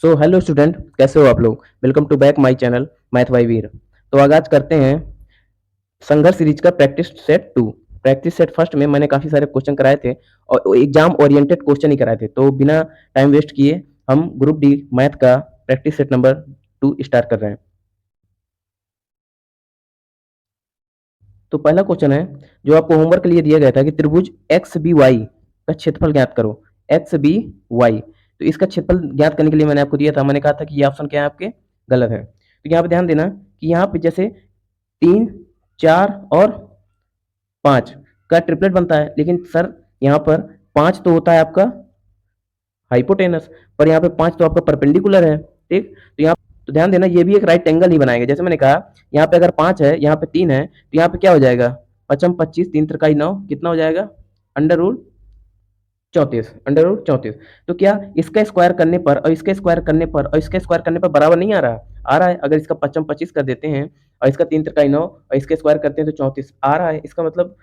So hello student, कैसे हो आप लोग। Welcome to back my channel math by Veer. तो आगाज करते हैं संघर्ष सीरीज का practice set 2। Practice set first में मैंने काफ़ी सारे क्वेश्चन कराए थे और एग्जाम ओरिएंटेड क्वेश्चन ही कराए थे, तो बिना टाइम वेस्ट किए हम ग्रुप डी मैथ का प्रैक्टिस सेट नंबर 2 स्टार्ट कर रहे हैं। तो पहला क्वेश्चन है जो आपको होमवर्क के लिए दिया गया था कि त्रिभुज एक्स बी वाई का क्षेत्रफल ज्ञात करो। एक्स बी वाई, तो इसका क्षेत्रफल ज्ञात करने के लिए मैंने आपको दिया था, मैंने कहा था कि ये ऑप्शन क्या है आपके गलत है। तो यहाँ पे ध्यान देना कि यहाँ पे जैसे 3, 4 और 5 का ट्रिपलेट बनता है, लेकिन सर यहाँ पर 5 तो होता है आपका हाइपोटेनस, पर यहाँ पे 5 तो आपका परपेंडिकुलर है। ठीक, तो यहाँ तो ध्यान देना ये भी एक राइट एंगल ही बनाएगा। जैसे मैंने कहा यहाँ पे अगर 5 है, यहाँ पे 3 है, तो यहाँ पे क्या हो जाएगा, पचम 25, 3 त्रिकाई 9, कितना हो जाएगा, अंडर रूट 34, अंडर रूट 34। तो क्या इसका स्क्वायर करने पर और इसका स्क्वायर करने पर और इसका स्क्वायर करने पर बराबर नहीं आ रहा, आ रहा है। अगर इसका पचम 25 कर देते हैं और इसका 3 त्रिकाई 9 और इसका स्क्वायर करते हैं तो 34 आ रहा है। इसका मतलब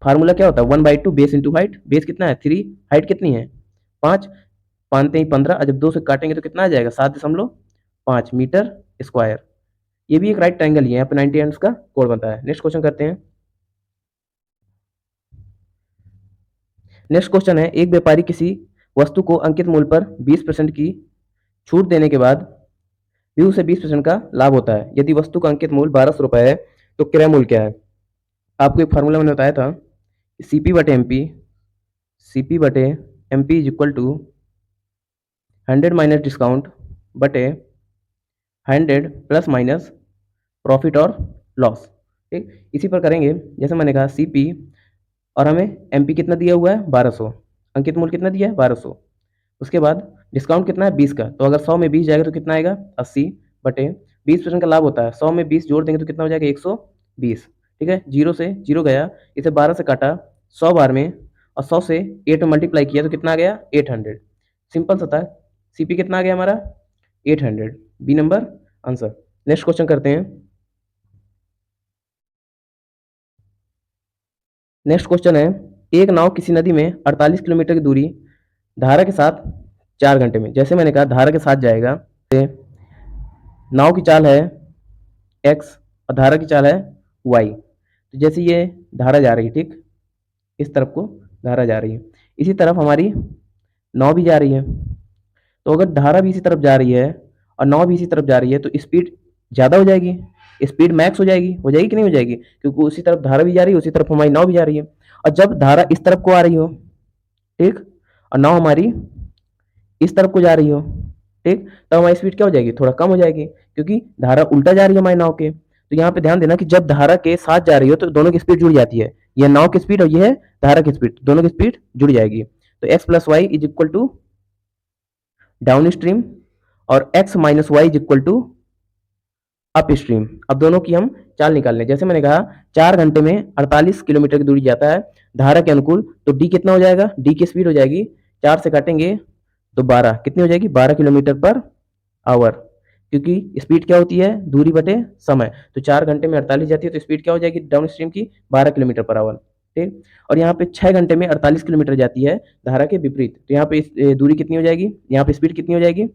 फार्मूला क्या होता है, 1/2 बेस इंटू हाइट। बेस कितना है 3, हाइट कितनी है 5, पानते ही 15, और जब 2 से काटेंगे तो कितना आ जाएगा 7.5 मीटर स्क्वायर। ये भी एक राइट ट्रायंगल ही है, यहाँ पे 90 एंगल्स का कोण बनता है। नेक्स्ट क्वेश्चन करते हैं। नेक्स्ट क्वेश्चन है एक व्यापारी किसी वस्तु को अंकित मूल्य पर 20% की छूट देने के बाद भी उसे 20% का लाभ होता है। यदि वस्तु का अंकित मूल्य 1200 रुपये है तो क्रय मूल्य क्या है। आपको एक फार्मूला मैंने बताया था, सीपी बटे एमपी, सीपी बटे MP is equal to 100 minus discount बटे 100 प्लस माइनस प्रॉफिट और लॉस। ठीक, इसी पर करेंगे। जैसे मैंने कहा सीपी और हमें एमपी कितना दिया हुआ है 1200, अंकित मूल्य कितना दिया है 1200, उसके बाद डिस्काउंट कितना है 20 का, तो अगर 100 में 20 जाएगा तो कितना आएगा 80 बटे 20% का लाभ होता है, 100 में 20 जोड़ देंगे तो कितना हो जाएगा 120। ठीक है, जीरो से जीरो गया, इसे 12 से काटा 100 बार में और 100 से 8 में मल्टीप्लाई किया तो कितना आ गया 800। सिंपल सा था, सीपी कितना आ गया हमारा 800, B number answer. Next question करते हैं। नेक्स्ट क्वेश्चन है एक नाव किसी नदी में 48 किलोमीटर की दूरी धारा के साथ 4 घंटे में, जैसे मैंने कहा धारा के साथ जाएगा, नाव की चाल है एक्स और धारा की चाल है वाई। तो जैसे ये धारा जा रही है, ठीक, इस तरफ को धारा जा रही है, इसी तरफ हमारी नाव भी जा रही है। तो अगर धारा भी इसी तरफ जा रही है और नाव भी इसी तरफ जा रही है तो स्पीड ज़्यादा हो जाएगी, स्पीड मैक्स हो जाएगी कि नहीं हो जाएगी, क्योंकि उसी तरफ धारा भी जा रही है, उसी तरफ हमारी नाव भी जा रही है। और जब धारा इस तरफ को आ रही हो, ठीक, और नाव हमारी इस तरफ को जा रही हो, ठीक, तो हमारी स्पीड क्या हो जाएगी, थोड़ा कम हो जाएगी, क्योंकि धारा उल्टा जा रही है हमारी नाव के। तो यहाँ पे ध्यान देना कि जब धारा के साथ जा रही हो तो दोनों की स्पीड जुड़ जाती है, यह नाव की स्पीड और यह है धारा की स्पीड, दोनों की स्पीड जुड़ जाएगी। तो x plus y is equal to down stream और x minus y is equal to up stream. अब दोनों की हम चाल निकाल लें। जैसे मैंने कहा 4 घंटे में 48 किलोमीटर की दूरी जाता है धारा के अनुकूल, तो डी कितना हो जाएगा, डी की स्पीड हो जाएगी 4 से काटेंगे तो 12, कितनी हो जाएगी 12 किलोमीटर पर आवर, क्योंकि स्पीड क्या होती है दूरी बटे समय। तो 4 घंटे में 48 जाती है तो स्पीड क्या हो जाएगी डाउन स्ट्रीम की 12 किलोमीटर पर आवर। ठीक, और यहाँ पे 6 घंटे में 48 किलोमीटर जाती है धारा के विपरीत, तो यहाँ पे दूरी कितनी हो जाएगी, यहाँ पे स्पीड कितनी हो जाएगी,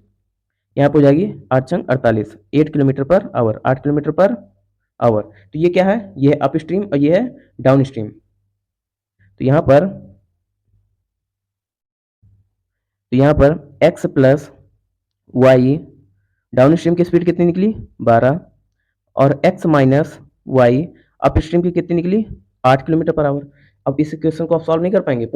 यहाँ पे हो जाएगी 8 छंग 48, 8 kilometre per hour, 8 kilometre per hour. तो ये क्या है, ये है अप स्ट्रीम और ये है डाउन स्ट्रीम। तो यहाँ पर x plus y, down stream की स्पीड कितनी निकली 12, और x minus y up stream की कितनी निकली 8 किलोमीटर पर आवर। अब इस क्वेश्चन को आप सॉल्व नहीं कर पाएंगे।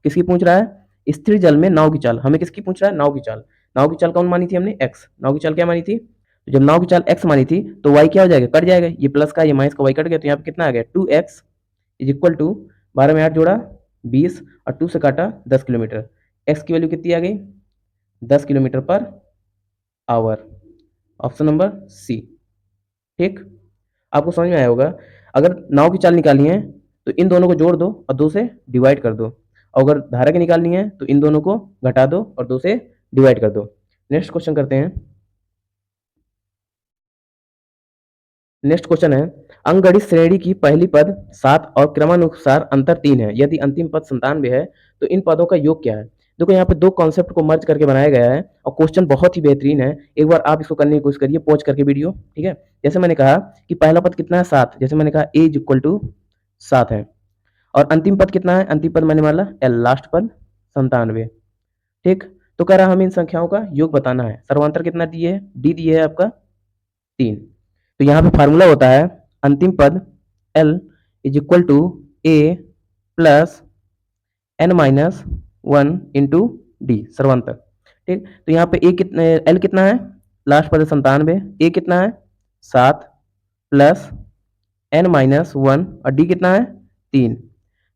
किसकी पूछ रहा है, स्थिर जल में नाव की चाल, हमें किसकी पूछ रहा है, नाव की चाल। नाव की चाल कौन मानी थी हमने, x, नाव की चाल क्या मानी थी, तो जब नाव की चाल x मानी थी तो y क्या हो जाएगा, कट जाएगा, ये प्लस का ये माइनस का y कट गया, तो यहाँ पे कितना आ गया 2x इज इक्वल टू 12 में 8 जोड़ा 20 और 2 से काटा 10 किलोमीटर, x की वैल्यू कितनी आ गई 10 kilometre per hour, option number C. ठीक, आपको समझ में आया होगा। अगर नाव की चाल निकालनी है तो इन दोनों को जोड़ दो और 2 से डिवाइड कर दो, और अगर धारा की निकालनी है तो इन दोनों को घटा दो और 2 से डिवाइड कर दो। नेक्स्ट क्वेश्चन करते हैं। नेक्स्ट क्वेश्चन है अंकगणित श्रेणी की पहली पद 7 और क्रमानुसार अंतर 3 है, यदि अंतिम पद 97 है तो इन पदों का योग क्या है। देखो यहाँ पे दो कॉन्सेप्ट को मर्ज करके बनाया गया है और क्वेश्चन बहुत ही बेहतरीन है। एक बार आप इसको करने की कोशिश करिए पॉज करके वीडियो, ठीक है। जैसे मैंने कहा कि पहला पद कितना है 7, जैसे मैंने कहा ए इज इक्वल टू 7 है। और अंतिम पद कितना है, अंतिम पद मैंने माना एल, लास्ट पद 97, ठीक। तो कह रहा हमें इन संख्याओं का योग बताना है। सर्वांतर कितना दिए है, डी दिए है आपका 3। तो यहाँ पे फार्मूला होता है अंतिम पद L is equal to A plus N minus 1 into D, सर्वांतर, ठीक। तो यहाँ पे ए कितने, एल कितना है, लास्ट पद 97, ए कितना है 7 प्लस एन माइनस 1 और डी कितना है 3।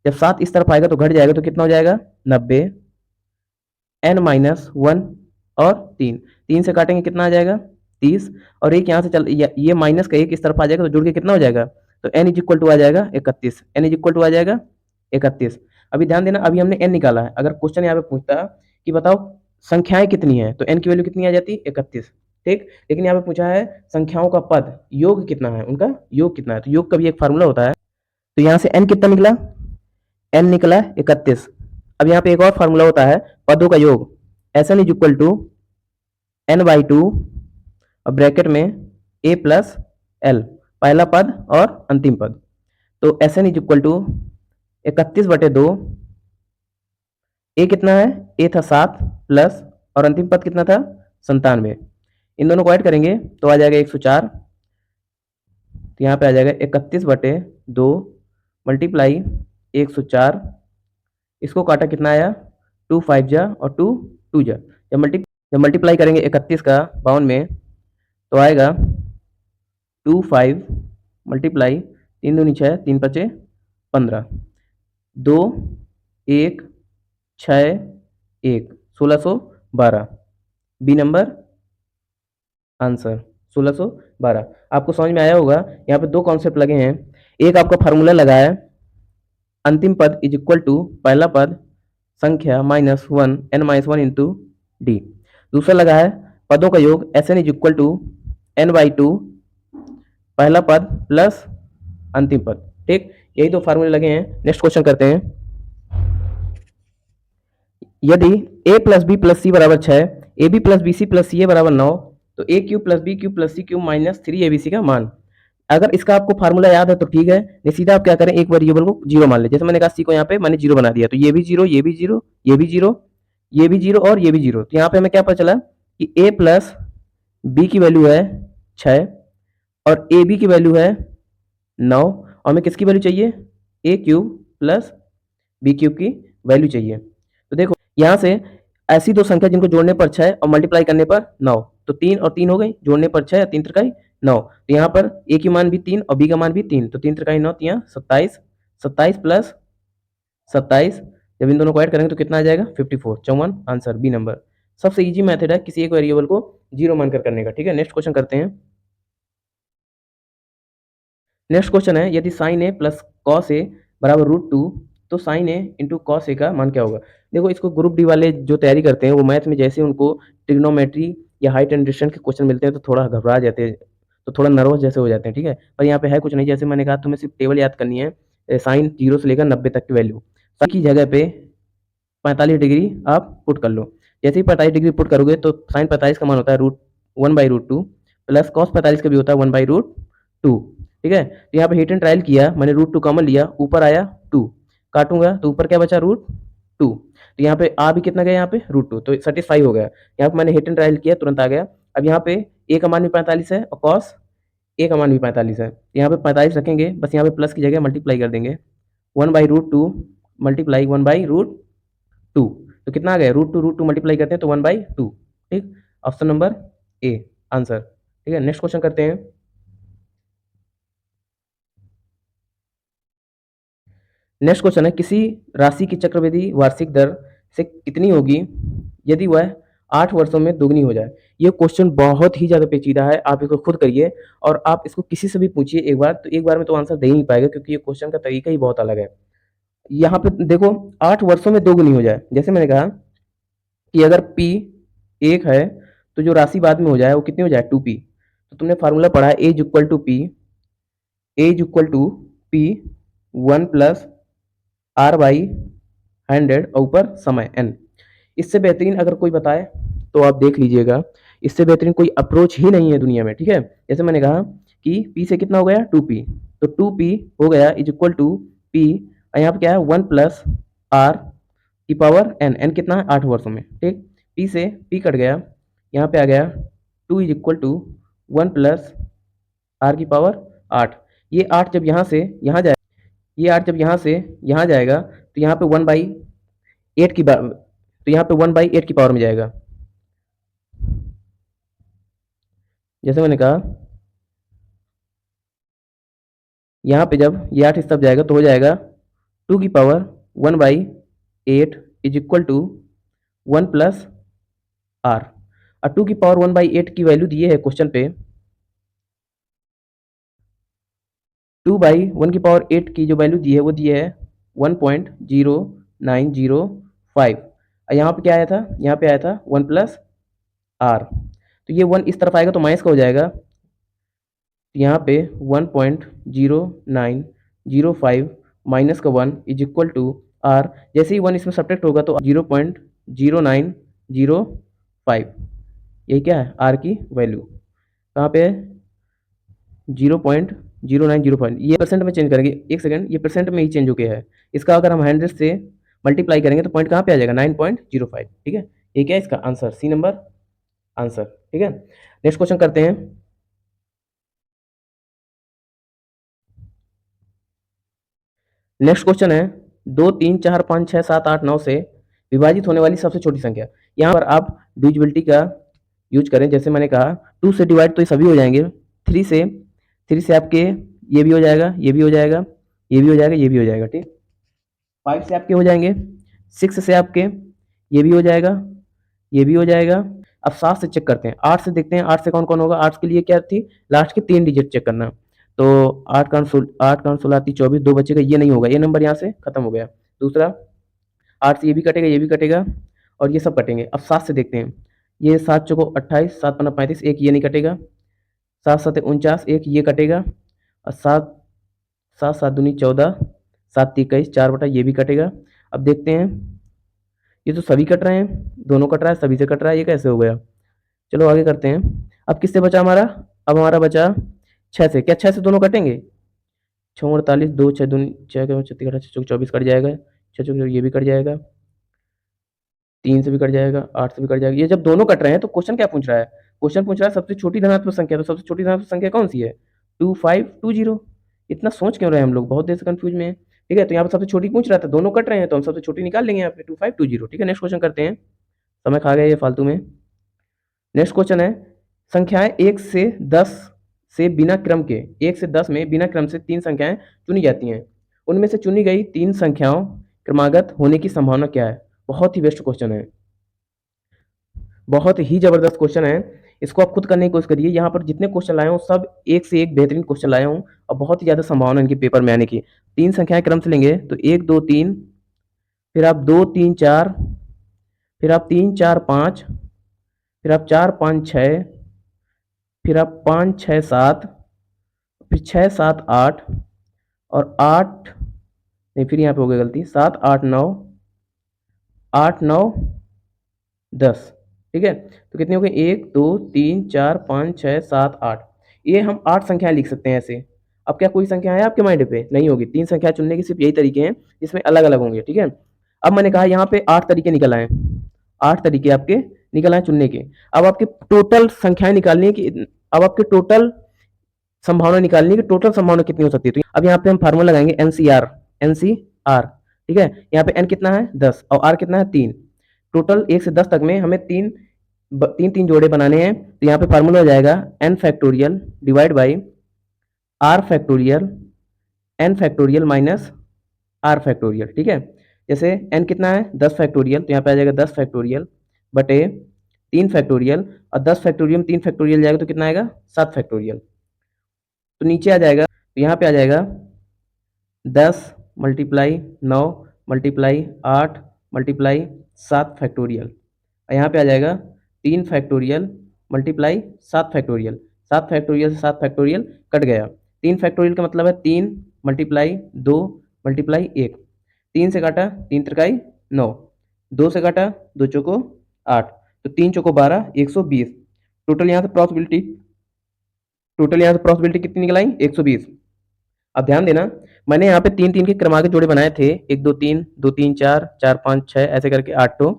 जब 7 इस तरफ आएगा तो घट जाएगा, तो कितना हो जाएगा 90, एन माइनस 1 और 3 से काटेंगे कितना आ जाएगा 30, और एक यहाँ से चल ये माइनस का एक इस तरफ आ जाएगा तो जुड़ के कितना हो जाएगा, तो एन इज इक्वल टू आ जाएगा 31, एन इज इक्वल टू आ जाएगा 31। अभी ध्यान देना, अभी हमने एन निकाला है। अगर क्वेश्चन यहाँ पे पूछता कि बताओ संख्याएं कितनी है, तो एन की वैल्यू कितनी आ जाती 31, ठीक। लेकिन यहाँ पे पूछा है संख्याओं का पद योग कितना है, उनका योग कितना है, तो योग का भी एक फार्मूला होता है। तो यहाँ से एन कितना निकला, एन निकला 31। अब यहाँ पे एक और फार्मूला होता है पदों का योग, S N is equal to N by 2 और ब्रैकेट में ए प्लस एल, पहला पद और अंतिम पद। तो S N is equal to 31/2, A कितना है, ए था 7 प्लस और अंतिम पद कितना था 97, इन दोनों को ऐड करेंगे तो आ जाएगा 104। तो यहाँ पे आ जाएगा 31/2 मल्टीप्लाई 104, इसको काटा कितना आया 2 5 जा और 2 2 जा, जब मल्टीप्लाई करेंगे 31 का 52 में तो आएगा 2 5 मल्टीप्लाई 3 दूनी 6, 3 5 15, 2 1 6 1 1612, बी नंबर आंसर 1612। आपको समझ में आया होगा। यहाँ पे दो कॉन्सेप्ट लगे हैं, एक आपका फार्मूला लगा है अंतिम पद इज इक्वल टू पहला पद संख्या minus 1 N minus 1 into D, दूसरा लगा है पदों का योग S N is equal to N by 2 पहला पद प्लस अंतिम पद, ठीक। यही दो फार्मूले लगे हैं। नेक्स्ट क्वेश्चन करते हैं। यदि a plus B plus C बराबर 6, A B plus B C plus C A बराबर 9, तो A cube plus B cube plus C cube minus 3 का मान। अगर इसका आपको फार्मूला याद है तो ठीक है, नहीं सीधा आप क्या करें, एक वेरिएबल को जीरो मान ले। जैसे मैंने कहा सी को यहाँ पे मैंने जीरो बना दिया, तो ये भी जीरो, ये भी जीरो, ये भी जीरो, ये भी जीरो और ये भी जीरो। तो यहाँ पे हमें क्या पता चला कि a प्लस बी की वैल्यू है 6 और ए बी की वैल्यू है 9, और हमें किसकी वैल्यू चाहिए, ए क्यूब प्लस बी क्यूब की वैल्यू चाहिए। तो देखो यहाँ से ऐसी दो संख्या जिनको जोड़ने पर 6 और मल्टीप्लाई करने पर 9, तो 3 और 3 हो गई, जोड़ने पर 6 और 3 त्रिकाई 9। तो यहाँ पर ए की मान भी 3 और बी का मान भी 3, तो 3 त्रिकाई 9, 3 27, 27 प्लस 27, जब इन दोनों को ऐड करेंगे तो कितना आ जाएगा 54, 54, आंसर बी नंबर। सबसे इजी मेथड है किसी एक वेरिएबल को जीरो मानकर करने का, ठीक है। नेक्स्ट क्वेश्चन करते हैं। नेक्स्ट क्वेश्चन है यदि sign A plus cos A बराबर √2, तो sign A into cos A का मान क्या होगा। देखो इसको ग्रुप डी वाले जो तैयारी करते हैं वो मैथ में जैसे उनको ट्रिग्नोमेट्री या हाइट एंड डिस्टेंस के क्वेश्चन मिलते हैं तो थोड़ा घबरा जाते हैं, तो थोड़ा नर्वस जैसे हो जाते हैं, ठीक है। पर यहाँ पे है कुछ नहीं, जैसे मैंने कहा तुम्हें सिर्फ टेबल याद करनी है, साइन 0 से लेकर 90 तक की वैल्यू, साइन की जगह पे 45 डिग्री आप पुट कर लो। जैसे ही 45 डिग्री पुट करोगे तो साइन 45 का मान होता है √1/√2 प्लस कॉस 45 का भी होता है 1/√2, ठीक है। तो यहाँ पे हिट एंड ट्रायल किया, मैंने √2 कॉमन लिया, ऊपर आया 2, काटूंगा तो ऊपर क्या बचा √2, तो यहाँ पे आ भी कितना गया, यहाँ पे √2, तो सेटिस्फाई हो गया। यहाँ पे मैंने हिट एंड ट्रायल किया, तुरंत आ गया। अब यहाँ पे ए का मान भी 45 है और कॉस ए का मान भी 45 है, यहाँ पे 45 रखेंगे, बस यहाँ पे प्लस की जगह मल्टीप्लाई कर देंगे, 1/√2 मल्टीप्लाई 1/√2, तो कितना आ गया √2 मल्टीप्लाई करते हैं तो 1/2, ठीक। ऑप्शन नंबर ए आंसर, ठीक है। नेक्स्ट क्वेश्चन करते हैं। नेक्स्ट क्वेश्चन है किसी राशि की चक्रवृद्धि वार्षिक दर से कितनी होगी यदि वह 8 वर्षों में दोगुनी हो जाए। ये क्वेश्चन बहुत ही ज़्यादा पेचीदा है, आप इसको खुद करिए और आप इसको किसी से भी पूछिए एक बार, तो एक बार में तो आंसर दे ही नहीं पाएगा क्योंकि ये क्वेश्चन का तरीका ही बहुत अलग है। यहाँ पे देखो 8 वर्षों में दोगुनी हो जाए, जैसे मैंने कहा कि अगर P 1 है तो जो राशि बाद में हो जाए वो कितनी हो जाए 2P। तो तुमने फार्मूला पढ़ा है A is equal to P 1 plus R/100 और ऊपर समय n। इससे बेहतरीन अगर कोई बताए तो आप देख लीजिएगा, इससे बेहतरीन कोई अप्रोच ही नहीं है दुनिया में, ठीक है। जैसे मैंने कहा कि पी से कितना हो गया 2p, तो 2p हो गया इज इक्वल टू पी, यहाँ पे क्या है 1 प्लस आर की पावर एन, एन कितना है 8 वर्षों में, ठीक। पी से पी कट गया, यहाँ पे आ गया 2 is equal to 1 plus R की पावर 8। ये 8 जब यहाँ से यहाँ जाए, ये 8 जब यहाँ से यहाँ जाएगा तो यहाँ पे 1/8 की तो यहाँ पे 1/8 की पावर में जाएगा। जैसे मैंने कहा यहाँ पे जब ये 8 इस तरफ जाएगा तो हो जाएगा 2 की power 1/8 is equal to 1 plus R. और 2 की पावर 1/8 की वैल्यू दी है क्वेश्चन पे, 2/1 की पावर 8 की जो वैल्यू दी है वो दी है 1.0905। और यहाँ पे क्या आया था, यहाँ पे आया था 1 प्लस आर, तो ये 1 इस तरफ आएगा तो माइनस का हो जाएगा, यहाँ पे 1.0905 माइनस का 1 इज इक्वल टू आर। जैसे ही 1 इसमें सब्ट्रैक्ट होगा तो 0.0905, यही क्या है आर की वैल्यू, कहाँ पे है 0.0905। ये परसेंट में चेंज करेंगे, एक सेकंड, ये परसेंट में ही चेंज हो गया है। इसका अगर हम 100 से मल्टीप्लाई करेंगे तो पॉइंट कहाँ पे आ जाएगा 9.05, ठीक है। ये क्या है इसका आंसर, सी नंबर आंसर, ठीक है। नेक्स्ट क्वेश्चन करते हैं। नेक्स्ट क्वेश्चन है 2 3 4 5 6 7 8 9 से विभाजित होने वाली सबसे छोटी संख्या। यहाँ पर आप डिविजिबिलिटी का यूज करें, जैसे मैंने कहा 2 से डिवाइड तो ये सभी हो जाएंगे, 3 से आपके ये भी हो जाएगा, ये भी हो जाएगा, ये भी हो जाएगा, ये भी हो जाएगा, ठीक। 5 से आपके हो जाएंगे, 6 से आपके ये भी हो जाएगा, ये भी हो जाएगा। अब 7 से चेक करते हैं, 8 से देखते हैं 8 से कौन कौन होगा। 8 के लिए क्या थी, लास्ट के 3 डिजिट चेक करना, तो 8 का 16 24 2 बचेगा, ये नहीं होगा, ये नंबर यहाँ से खत्म हो गया। दूसरा 8 से ये भी कटेगा, ये भी कटेगा और ये सब कटेंगे। अब 7 से देखते हैं, ये 7 चौको 28, 7 पन्ना 35, एक ये नहीं कटेगा, 7 7 49, एक ये कटेगा, और 7 7 7 दूनी 14, 7 21, 4 बटा ये भी कटेगा। अब देखते हैं, ये तो सभी कट रहे हैं, दोनों कट रहा है, सभी से कट रहा है, ये कैसे हो गया। चलो आगे करते हैं। अब किससे बचा हमारा, अब हमारा बचा 6 से। क्या 6 से दोनों कटेंगे, 6 48, 2 6 दूनी 6 के 36 6 24 कट जाएगा, 6 ये भी कट जाएगा, 3 से भी कट जाएगा, 8 से भी कट जाएगा। ये जब दोनों कट रहे हैं तो क्वेश्चन क्या पूछ रहा है, क्वेश्चन पूछ रहा है सबसे छोटी धनात्मक संख्या, तो सबसे छोटी धनात्मक संख्या कौन सी है 2520। इतना सोच क्यों रहे हैं हम लोग, बहुत देर से कंफ्यूज में है, ठीक है। तो यहाँ पर सबसे छोटी पूछ रहा था, दोनों कट रहे हैं तो हम सबसे छोटी निकाल लेंगे यहाँ पे 2520, ठीक है। नेक्स्ट क्वेश्चन करते हैं, समय खा गया ये फालतू में। नेक्स्ट क्वेश्चन है, संख्याएं 1 से 10 से बिना क्रम के, 1 से 10 में बिना क्रम से 3 संख्याएं चुनी जाती हैं, उनमें से चुनी गई 3 संख्याओं क्रमागत होने की संभावना क्या है। बहुत ही बेस्ट क्वेश्चन है, बहुत ही जबरदस्त क्वेश्चन है, इसको आप खुद करने की कोशिश करिए। यहाँ पर जितने क्वेश्चन लाए हूँ सब एक से एक बेहतरीन क्वेश्चन लाया हूँ और बहुत ही ज़्यादा संभावना इनके पेपर में आने की। 3 संख्याएं क्रम से लेंगे तो 1 2 3, फिर आप 2 3 4, फिर आप 3 4 5, फिर आप 4 5 6, फिर आप 5 6 7, फिर 6 7 8 और 8 नहीं, फिर यहाँ पे हो गई गलती, 7 8 9, 8 9 10, ठीक है। तो कितने हो गए 1 2 3 4 5 6 7 8, ये हम 8 संख्याएं लिख सकते हैं ऐसे। अब क्या कोई संख्या है आपके माइंड पे, नहीं होगी। 3 संख्या चुनने के सिर्फ यही तरीके हैं जिसमें अलग अलग होंगे, ठीक है। अब मैंने कहा यहाँ पे 8 तरीके निकल आए, 8 तरीके आपके निकल आए चुनने के। अब आपके टोटल संख्याएं निकालनी है कि, अब आपके टोटल संभावना निकालनी है कि टोटल संभावना कितनी हो सकती है। तो अब यहाँ पे हम फार्मूला लगाएंगे एनसीआर, एनसीआर, ठीक है। यहाँ पे एन कितना है 10 और आर कितना है 3, टोटल 1 से 10 तक में हमें तीन तीन जोड़े बनाने हैं। तो यहाँ पे फार्मूला हो जाएगा N factorial divide by R factorial, N factorial minus R factorial, ठीक है। जैसे एन कितना है 10 फैक्टोरियल, तो यहाँ पे आ जाएगा 10 फैक्टोरियल बटे 3 फैक्टोरियल, और 10 फैक्टोरियल में 3 फैक्टोरियल जाएगा तो कितना आएगा 7 फैक्टोरियल। तो नीचे आ जाएगा, तो यहाँ पे आ जाएगा 10 मल्टीप्लाई 9 मल्टीप्लाई 8 मल्टीप्लाई 7 फैक्टोरियल, और यहाँ पे आ जाएगा 3 फैक्टोरियल मल्टीप्लाई 7 फैक्टोरियल, 7 फैक्टोरियल से 7 फैक्टोरियल कट गया। 3 फैक्टोरियल का मतलब है 3 मल्टीप्लाई 2 मल्टीप्लाई 1, 3 से काटा 3 त्रिकाई 9, 2 से काटा, 2 चौको 8, तो 3 चौको 12, 120। टोटल यहाँ से पॉसिबिलिटी कितनी निकल आई? 120। अब ध्यान देना, मैंने यहाँ पे 3-3 के क्रमागत जोड़े बनाए थे, 1 2 3, 2 3 4, 4 5 6, ऐसे करके 8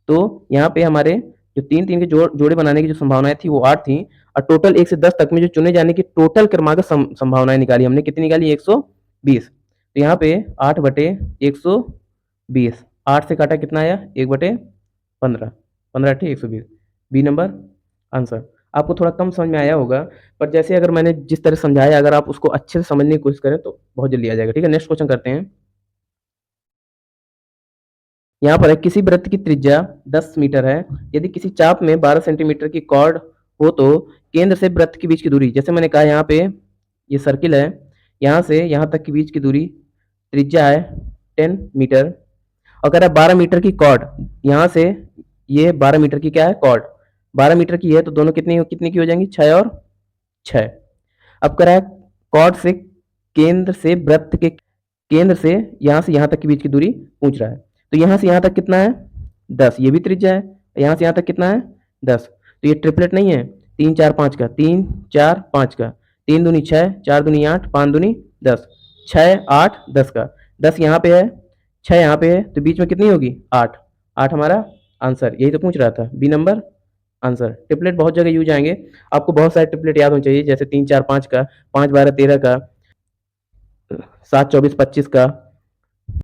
तो यहाँ पे हमारे जो 3-3 के जोड़े बनाने की जो संभावनाएं थी वो 8 थी, और टोटल 1 से 10 तक में जो चुने जाने की टोटल क्रमागत संभावनाएं निकाली हमने, कितनी निकाली? 120। तो यहाँ पे 8/120, 8 से काटा कितना आया? 1/15, 15/120, बी नंबर आंसर। आपको थोड़ा कम समझ में आया होगा, पर जैसे अगर मैंने जिस तरह समझाया, अगर आप उसको अच्छे से समझने की कोशिश करें तो बहुत जल्दी आ जाएगा। ठीक है, नेक्स्ट क्वेश्चन करते हैं। यहाँ पर है, किसी वृत्त की त्रिज्या 10 मीटर है, यदि किसी चाप में 12 सेंटीमीटर की कॉर्ड हो तो केंद्र से वृत्त के बीच की दूरी, जैसे मैंने कहा यहाँ पे ये सर्किल है, यहाँ से यहाँ तक के बीच की दूरी त्रिज्या है 10 मीटर, और कह रहा है 12 मीटर की कॉर्ड, यहाँ से ये 12 मीटर की क्या है? कॉर्ड 12 मीटर की है, तो दोनों कितनी कितनी की हो जाएंगी? 6 और 6। अब कह रहा है कॉर्ड से केंद्र से यहाँ तक के बीच की दूरी पूछ रहा है, तो यहाँ से यहाँ तक कितना है? 10, ये भी त्रिज्या है, यहाँ से यहाँ तक कितना है? 10। तो ये ट्रिपलेट नहीं है, 3 4 5 का, 3 4 5 का, 3 दूनी 6, 4 दूनी 8, 5 दूनी 10, 6 8 10 का, 10 यहाँ पे है, 6 यहाँ पे है, तो बीच में कितनी होगी? 8। 8 हमारा आंसर, यही तो पूछ रहा था, बी नंबर आंसर। ट्रिपलेट बहुत जगह यूज आएंगे, आपको बहुत सारे ट्रिपलेट याद होने चाहिए, जैसे 3 4 5 का, 5 12 13 का, 7 24 25 का,